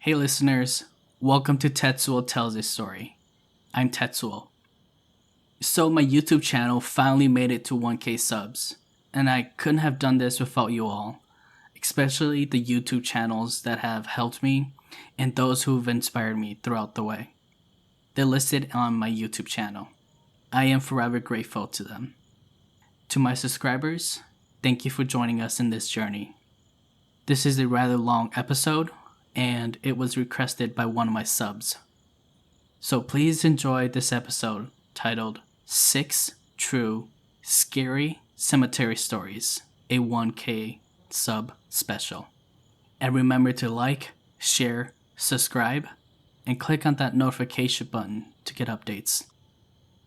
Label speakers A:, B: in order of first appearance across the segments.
A: Hey listeners, welcome to Tetsuo Tells a Story. I'm Tetsuo. So my YouTube channel finally made it to 1K subs, and I couldn't have done this without you all, especially the YouTube channels that have helped me and those who've inspired me throughout the way. They're listed on my YouTube channel. I am forever grateful to them. To my subscribers, thank you for joining us in this journey. This is a rather long episode, and it was requested by one of my subs. So please enjoy this episode titled 6 True Scary Cemetery Stories, a 1K sub special. And remember to like, share, subscribe, and click on that notification button to get updates.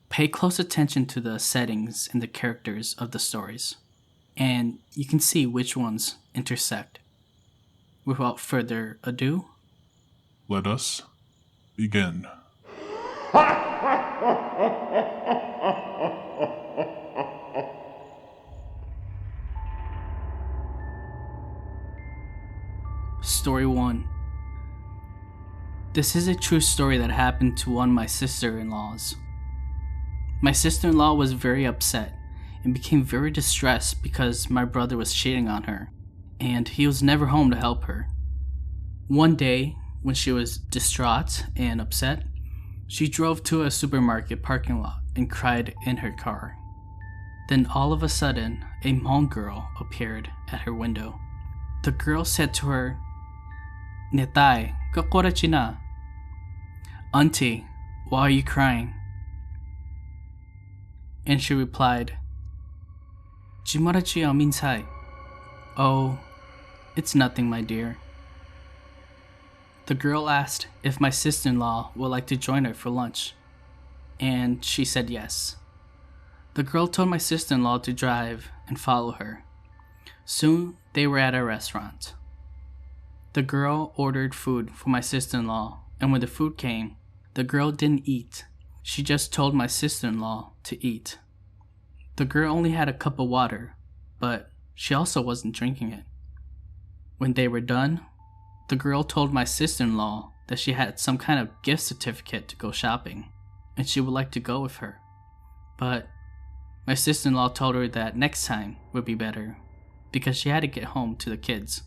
A: Pay close attention to the settings and the characters of the stories, and you can see which ones intersect. Without further ado,
B: let us begin.
A: Story 1. This is a true story that happened to one of my sister-in-laws. My sister-in-law was very upset and became very distressed because my brother was cheating on her, and he was never home to help her. One day, when she was distraught and upset, she drove to a supermarket parking lot and cried in her car. Then all of a sudden, a Hmong girl appeared at her window. The girl said to her, "Netay, kakorachi na." "Auntie, why are you crying?" And she replied, "Jimarachi minsai." "Oh, it's nothing, my dear." The girl asked if my sister-in-law would like to join her for lunch, and she said yes. The girl told my sister-in-law to drive and follow her. Soon, they were at a restaurant. The girl ordered food for my sister-in-law, and when the food came, the girl didn't eat. She just told my sister-in-law to eat. The girl only had a cup of water, but she also wasn't drinking it. When they were done, the girl told my sister-in-law that she had some kind of gift certificate to go shopping, and she would like to go with her. But my sister-in-law told her that next time would be better, because she had to get home to the kids.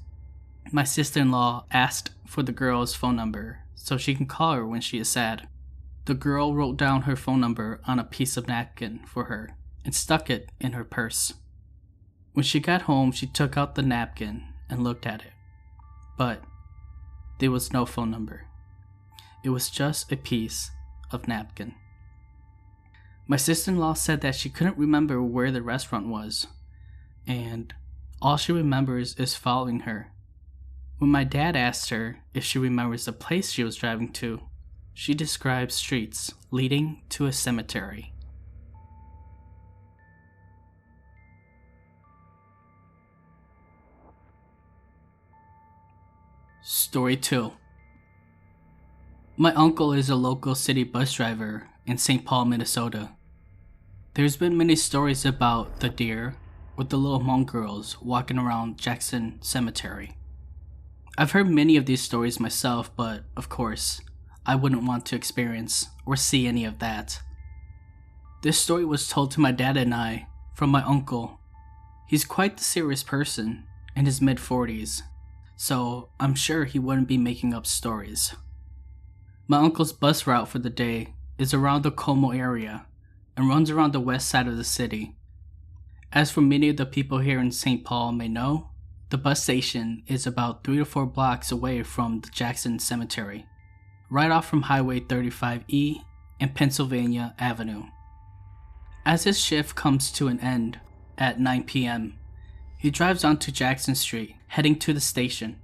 A: My sister-in-law asked for the girl's phone number so she can call her when she is sad. The girl wrote down her phone number on a piece of napkin for her and stuck it in her purse. When she got home, she took out the napkin and looked at it. But there was no phone number. It was just a piece of napkin. My sister-in-law said that she couldn't remember where the restaurant was, and all she remembers is following her. When my dad asked her if she remembers the place she was driving to, she described streets leading to a cemetery. Story 2. My uncle is a local city bus driver in St. Paul, Minnesota. There's been many stories about the deer with the little Hmong girls walking around Jackson Cemetery. I've heard many of these stories myself, but of course, I wouldn't want to experience or see any of that. This story was told to my dad and I from my uncle. He's quite the serious person in his mid-40s, so I'm sure he wouldn't be making up stories. My uncle's bus route for the day is around the Como area and runs around the west side of the city. As for many of the people here in St. Paul may know, the bus station is about 3 to 4 blocks away from the Jackson Cemetery, right off from Highway 35E and Pennsylvania Avenue. As his shift comes to an end at 9 p.m., he drives onto Jackson Street, heading to the station.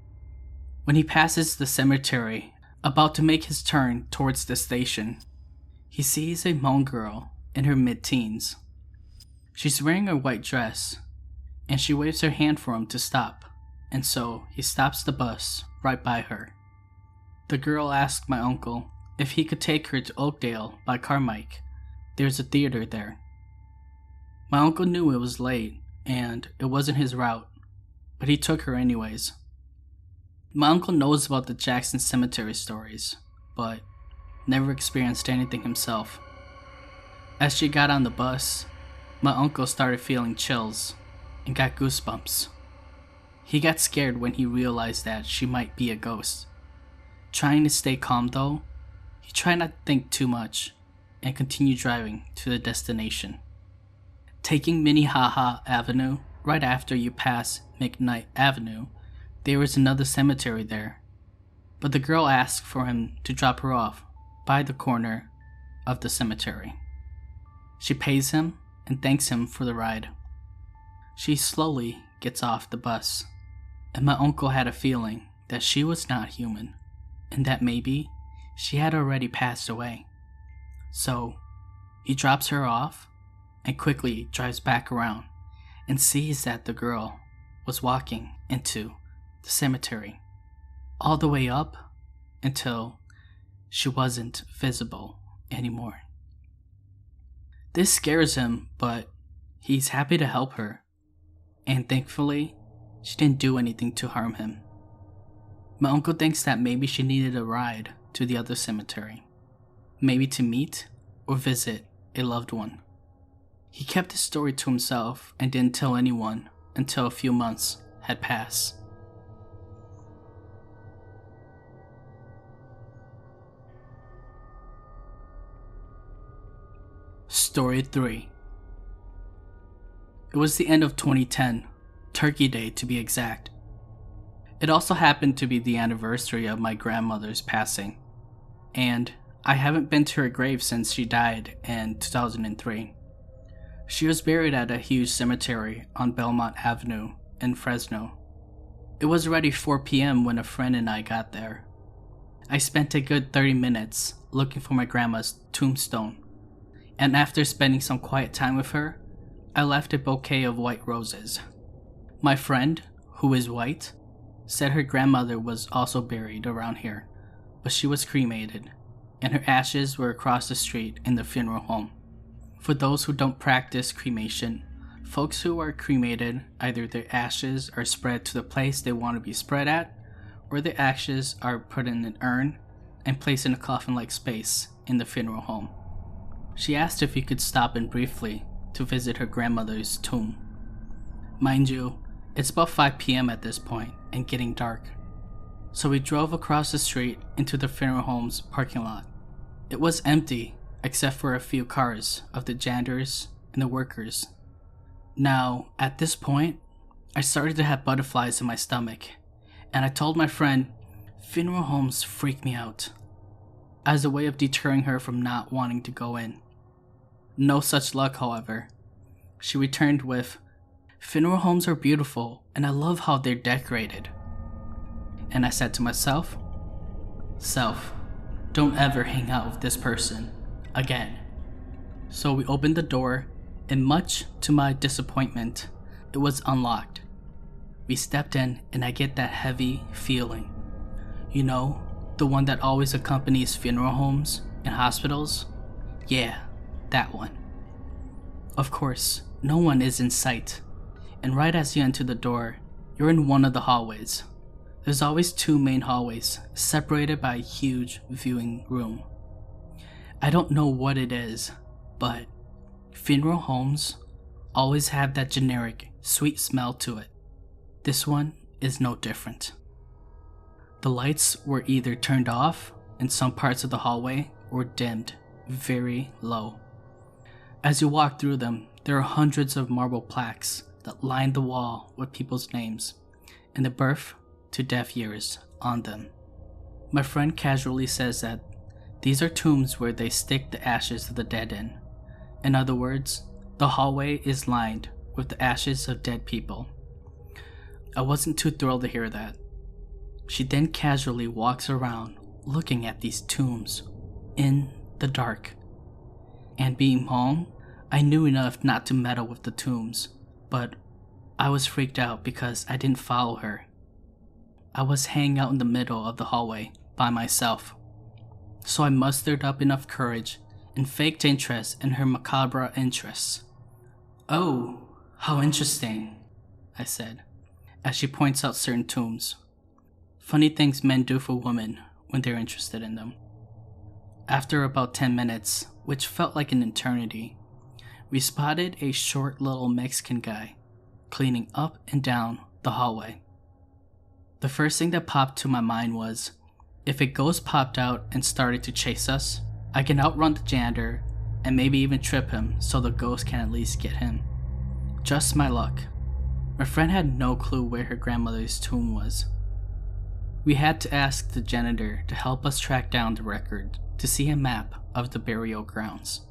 A: When he passes the cemetery, about to make his turn towards the station, he sees a Hmong girl in her mid-teens. She's wearing a white dress, and she waves her hand for him to stop, and so he stops the bus right by her. The girl asked my uncle if he could take her to Oakdale by Carmike. There's a theater there. My uncle knew it was late, and it wasn't his route, but he took her anyways. My uncle knows about the Jackson Cemetery stories, but never experienced anything himself. As she got on the bus, my uncle started feeling chills and got goosebumps. He got scared when he realized that she might be a ghost. Trying to stay calm though, he tried not to think too much and continued driving to the destination. Taking Minnehaha Avenue, right after you pass McKnight Avenue, there was another cemetery there. But the girl asked for him to drop her off by the corner of the cemetery. She pays him and thanks him for the ride. She slowly gets off the bus, and my uncle had a feeling that she was not human, and that maybe she had already passed away. So he drops her off and quickly drives back around and sees that the girl was walking into the cemetery all the way up until she wasn't visible anymore. This scares him, but he's happy to help her, and thankfully she didn't do anything to harm him. My uncle thinks that maybe she needed a ride to the other cemetery, maybe to meet or visit a loved one. He kept his story to himself and didn't tell anyone until a few months had passed. Story 3. It was the end of 2010, Turkey Day to be exact. It also happened to be the anniversary of my grandmother's passing, and I haven't been to her grave since she died in 2003. She was buried at a huge cemetery on Belmont Avenue in Fresno. It was already 4 p.m. when a friend and I got there. I spent a good 30 minutes looking for my grandma's tombstone, and after spending some quiet time with her, I left a bouquet of white roses. My friend, who is white, said her grandmother was also buried around here, but she was cremated, and her ashes were across the street in the funeral home. For those who don't practice cremation, folks who are cremated, either their ashes are spread to the place they want to be spread at, or their ashes are put in an urn and placed in a coffin-like space in the funeral home. She asked if we could stop in briefly to visit her grandmother's tomb. Mind you, it's about 5 p.m. at this point and getting dark. So we drove across the street into the funeral home's parking lot. It was empty except for a few cars of the janitors and the workers. Now, at this point, I started to have butterflies in my stomach, and I told my friend, funeral homes freak me out, as a way of deterring her from not wanting to go in. No such luck, however. She returned with, funeral homes are beautiful, and I love how they're decorated. And I said to myself, Self, don't ever hang out with this person again. So we opened the door, and much to my disappointment, it was unlocked. We stepped in, and I get that heavy feeling. You know, the one that always accompanies funeral homes and hospitals? Yeah, that one. Of course, no one is in sight, and right as you enter the door, you're in one of the hallways. There's always 2 main hallways, separated by a huge viewing room. I don't know what it is, but funeral homes always have that generic, sweet smell to it. This one is no different. The lights were either turned off in some parts of the hallway or dimmed very low. As you walk through them, there are hundreds of marble plaques that line the wall with people's names and the birth to death years on them. My friend casually says that these are tombs where they stick the ashes of the dead in. In other words, the hallway is lined with the ashes of dead people. I wasn't too thrilled to hear that. She then casually walks around looking at these tombs in the dark. And being Hmong, I knew enough not to meddle with the tombs, but I was freaked out because I didn't follow her. I was hanging out in the middle of the hallway by myself. So I mustered up enough courage and faked interest in her macabre interests. Oh, how interesting, I said, as she points out certain tombs. Funny things men do for women when they're interested in them. After about 10 minutes, which felt like an eternity, we spotted a short little Mexican guy cleaning up and down the hallway. The first thing that popped to my mind was, if a ghost popped out and started to chase us, I can outrun the janitor and maybe even trip him so the ghost can at least get him. Just my luck. My friend had no clue where her grandmother's tomb was. We had to ask the janitor to help us track down the record to see a map of the burial grounds.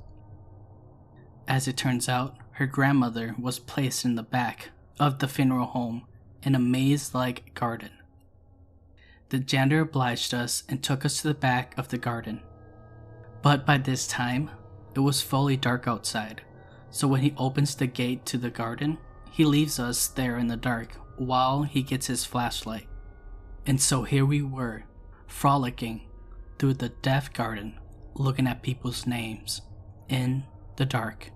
A: As it turns out, her grandmother was placed in the back of the funeral home in a maze-like garden. The janitor obliged us and took us to the back of the garden. But by this time, it was fully dark outside, so when he opens the gate to the garden, he leaves us there in the dark while he gets his flashlight. And so here we were, frolicking through the death garden, looking at people's names in the dark.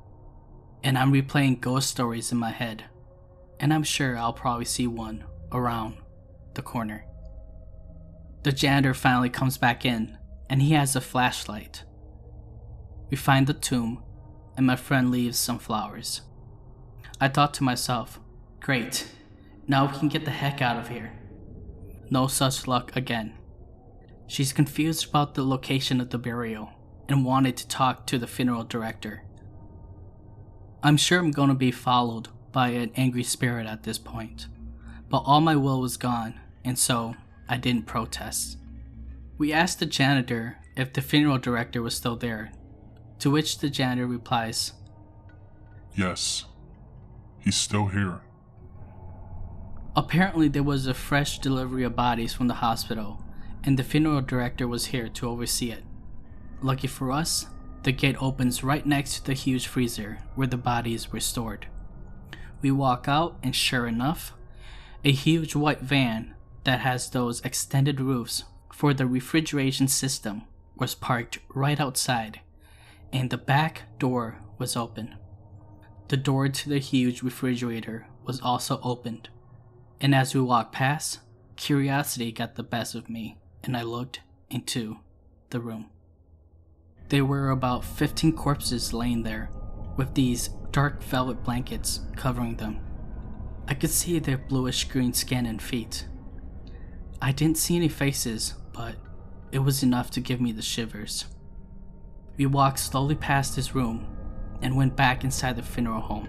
A: And I'm replaying ghost stories in my head, and I'm sure I'll probably see one around the corner. The janitor finally comes back in, and he has a flashlight. We find the tomb, and my friend leaves some flowers. I thought to myself, great, now we can get the heck out of here. No such luck again. She's confused about the location of the burial and wanted to talk to the funeral director. I'm sure I'm going to be followed by an angry spirit at this point, but all my will was gone, and so I didn't protest. We asked the janitor if the funeral director was still there, to which the janitor replies,
B: Yes, he's still here.
A: Apparently there was a fresh delivery of bodies from the hospital, and the funeral director was here to oversee it. Lucky for us, the gate opens right next to the huge freezer where the bodies were stored. We walk out, and sure enough, a huge white van that has those extended roofs for the refrigeration system was parked right outside, and the back door was open. The door to the huge refrigerator was also opened, and as we walked past, curiosity got the best of me, and I looked into the room. There were about 15 corpses laying there, with these dark velvet blankets covering them. I could see their bluish green skin and feet. I didn't see any faces, but it was enough to give me the shivers. We walked slowly past this room and went back inside the funeral home.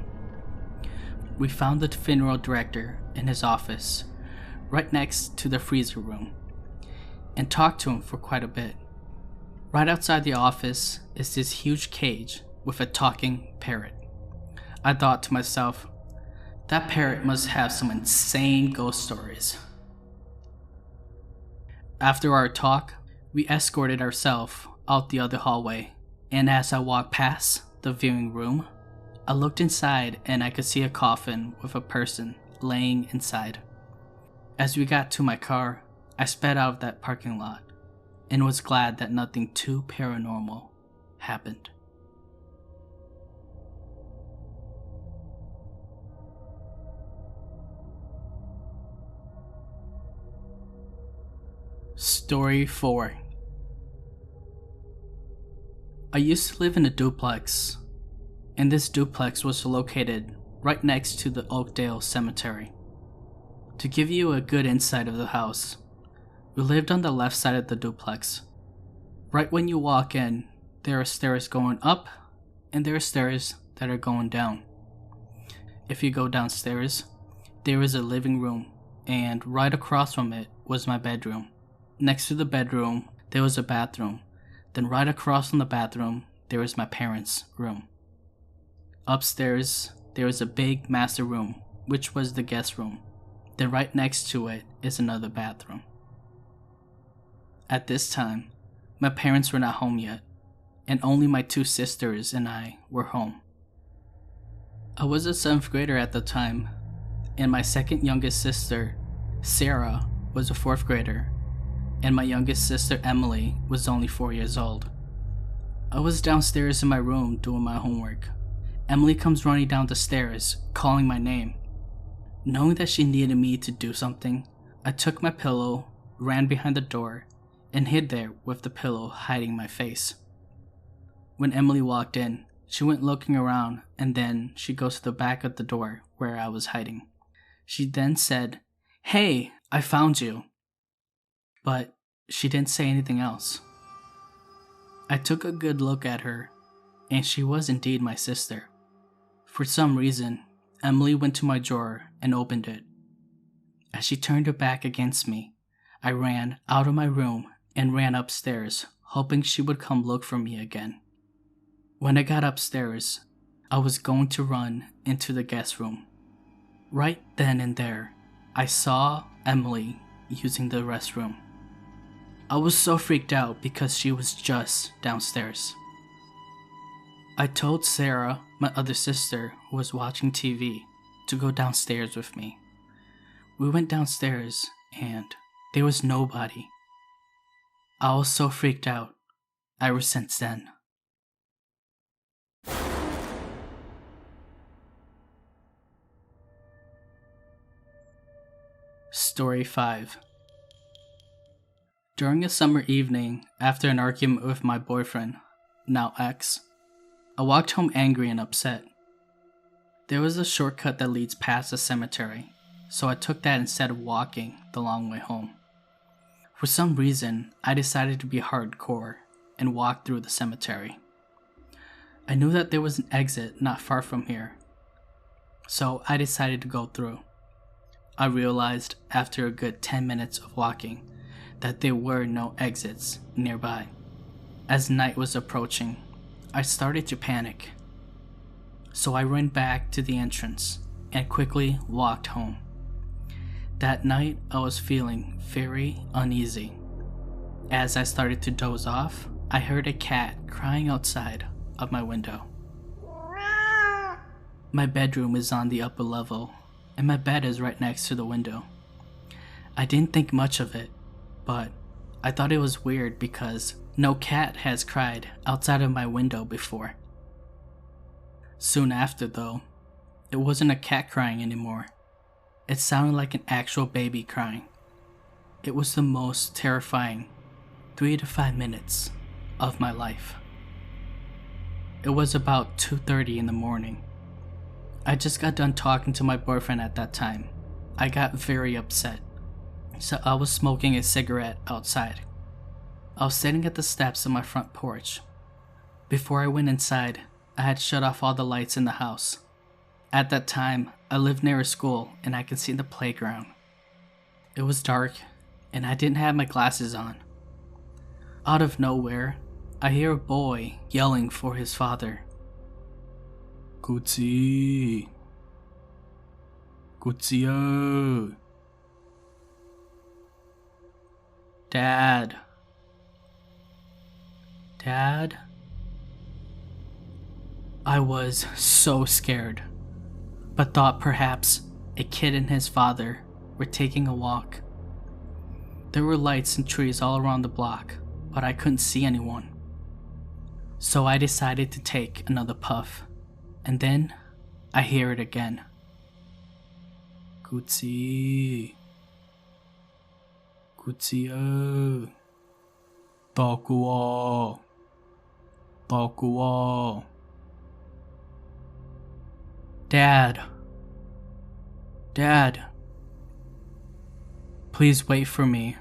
A: We found the funeral director in his office, right next to the freezer room, and talked to him for quite a bit. Right outside the office is this huge cage with a talking parrot. I thought to myself, that parrot must have some insane ghost stories. After our talk, we escorted ourselves out the other hallway, and as I walked past the viewing room, I looked inside and I could see a coffin with a person laying inside. As we got to my car, I sped out of that parking lot and was glad that nothing too paranormal happened. Story 4. I used to live in a duplex, and this duplex was located right next to the Oakdale Cemetery. To give you a good insight of the house, we lived on the left side of the duplex. Right when you walk in, there are stairs going up, and there are stairs that are going down. If you go downstairs, there is a living room, and right across from it was my bedroom. Next to the bedroom, there was a bathroom. Then right across from the bathroom, there was my parents' room. Upstairs, there was a big master room, which was the guest room. Then right next to it is another bathroom. At this time, my parents were not home yet, and only my 2 sisters and I were home. I was a 7th grader at the time, and my second youngest sister, Sarah, was a 4th grader, and my youngest sister, Emily, was only 4 years old. I was downstairs in my room doing my homework. Emily comes running down the stairs, calling my name. Knowing that she needed me to do something, I took my pillow ran behind the door, and hid there with the pillow hiding my face. When Emily walked in, she went looking around, and then she goes to the back of the door where I was hiding. She then said, "Hey, I found you." But she didn't say anything else. I took a good look at her, and she was indeed my sister. For some reason, Emily went to my drawer and opened it. As she turned her back against me, I ran out of my room and ran upstairs, hoping she would come look for me again. When I got upstairs, I was going to run into the guest room. Right then and there, I saw Emily using the restroom. I was so freaked out because she was just downstairs. I told Sarah, my other sister who was watching TV, to go downstairs with me. We went downstairs and there was nobody. I was so freaked out ever since then. Story 5. During a summer evening, after an argument with my boyfriend, now ex, I walked home angry and upset. There was a shortcut that leads past the cemetery, so I took that instead of walking the long way home. For some reason, I decided to be hardcore and walk through the cemetery. I knew that there was an exit not far from here, so I decided to go through. I realized after a good 10 minutes of walking that there were no exits nearby. As night was approaching, I started to panic. So I ran back to the entrance and quickly walked home. That night I was feeling very uneasy. As I started to doze off, I heard a cat crying outside of my window. My bedroom is on the upper level, and my bed is right next to the window. I didn't think much of it, but I thought it was weird because no cat has cried outside of my window before. Soon after, though, it wasn't a cat crying anymore. It sounded like an actual baby crying. It was the most terrifying 3 to 5 minutes of my life. It was about 2:30 in the morning. I just got done talking to my boyfriend at that time. I got very upset, so I was smoking a cigarette outside. I was sitting at the steps of my front porch. Before I went inside, I had shut off all the lights in the house. At that time, I lived near a school and I could see the playground. It was dark and I didn't have my glasses on. Out of nowhere, I hear a boy yelling for his father. "Kutsi! Kutsi-o! Dad! Dad?" I was so scared, but thought perhaps a kid and his father were taking a walk. There were lights and trees all around the block, but I couldn't see anyone. So I decided to take another puff, and then I hear it again. "Kutsi! Kutsi-o! Takuwa! Takuwa! Dad! Dad! Please wait for me."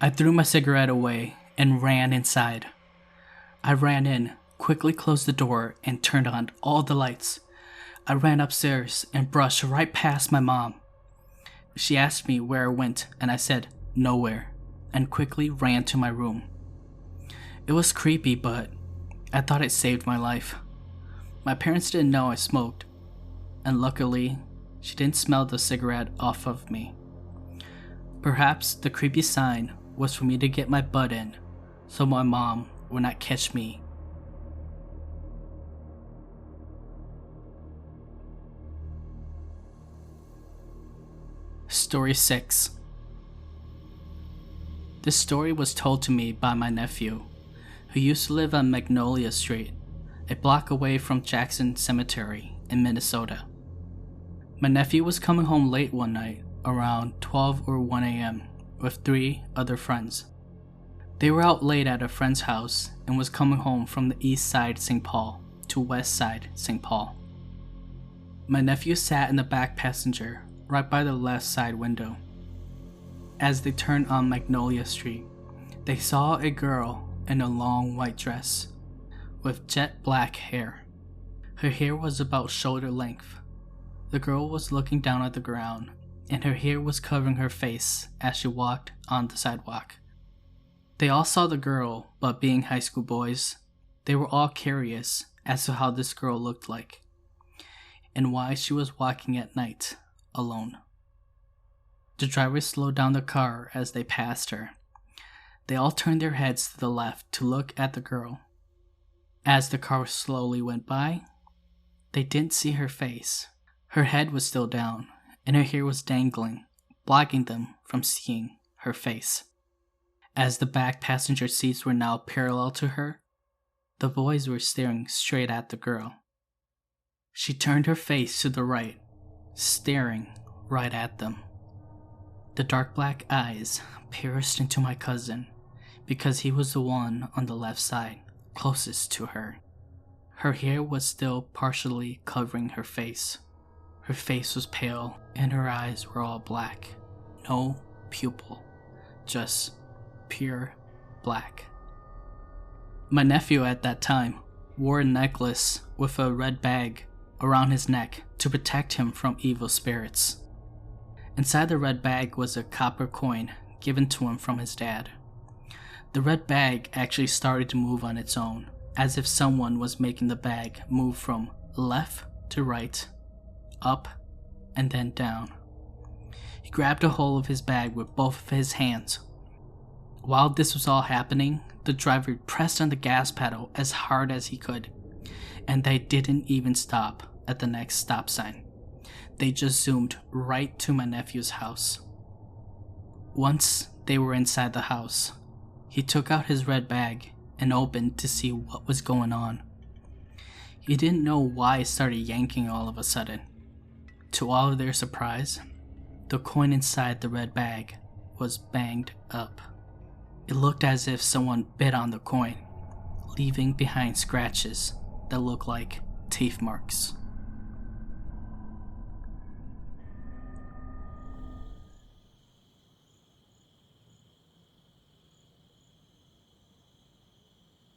A: I threw my cigarette away and ran inside. I ran in, quickly closed the door, and turned on all the lights. I ran upstairs and brushed right past my mom. She asked me where I went, and I said, "Nowhere," and quickly ran to my room. It was creepy, but I thought it saved my life. My parents didn't know I smoked, and luckily, she didn't smell the cigarette off of me. Perhaps the creepy sign was for me to get my butt in, so my mom would not catch me. Story 6. This story was told to me by my nephew, who used to live on Magnolia Street, a block away from Jackson Cemetery in Minnesota. My nephew was coming home late one night around 12 or 1 a.m. with 3 other friends. They were out late at a friend's house and was coming home from the east side St. Paul to west side St. Paul. My nephew sat in the back passenger right by the left side window. As they turned on Magnolia Street, they saw a girl in a long white dress with jet black hair. Her hair was about shoulder length. The girl was looking down at the ground, and her hair was covering her face as she walked on the sidewalk. They all saw the girl, but being high school boys, they were all curious as to how this girl looked like, and why she was walking at night, alone. The driver slowed down the car as they passed her. They all turned their heads to the left to look at the girl. As the car slowly went by, they didn't see her face. Her head was still down, and her hair was dangling, blocking them from seeing her face. As the back passenger seats were now parallel to her, the boys were staring straight at the girl. She turned her face to the right, staring right at them. The dark black eyes pierced into my cousin because he was the one on the left side, closest to her. Her hair was still partially covering her face. Her face was pale and her eyes were all black. No pupil, just pure black. My nephew at that time wore a necklace with a red bag around his neck to protect him from evil spirits. Inside the red bag was a copper coin given to him from his dad. The red bag actually started to move on its own, as if someone was making the bag move from left to right, up, and then down. He grabbed a hold of his bag with both of his hands. While this was all happening, the driver pressed on the gas pedal as hard as he could, and they didn't even stop at the next stop sign. They just zoomed right to my nephew's house. Once they were inside the house, he took out his red bag and opened to see what was going on. He didn't know why it started yanking all of a sudden. To all of their surprise, the coin inside the red bag was banged up. It looked as if someone bit on the coin, leaving behind scratches that looked like teeth marks.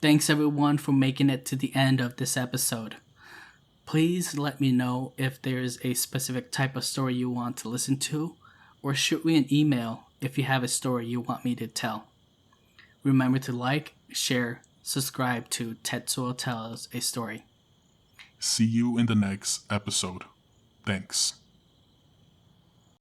A: Thanks everyone for making it to the end of this episode. Please let me know if there's a specific type of story you want to listen to, or shoot me an email if you have a story you want me to tell. Remember to like, share, subscribe to Tetsuo Tells a Story.
B: See you in the next episode. Thanks.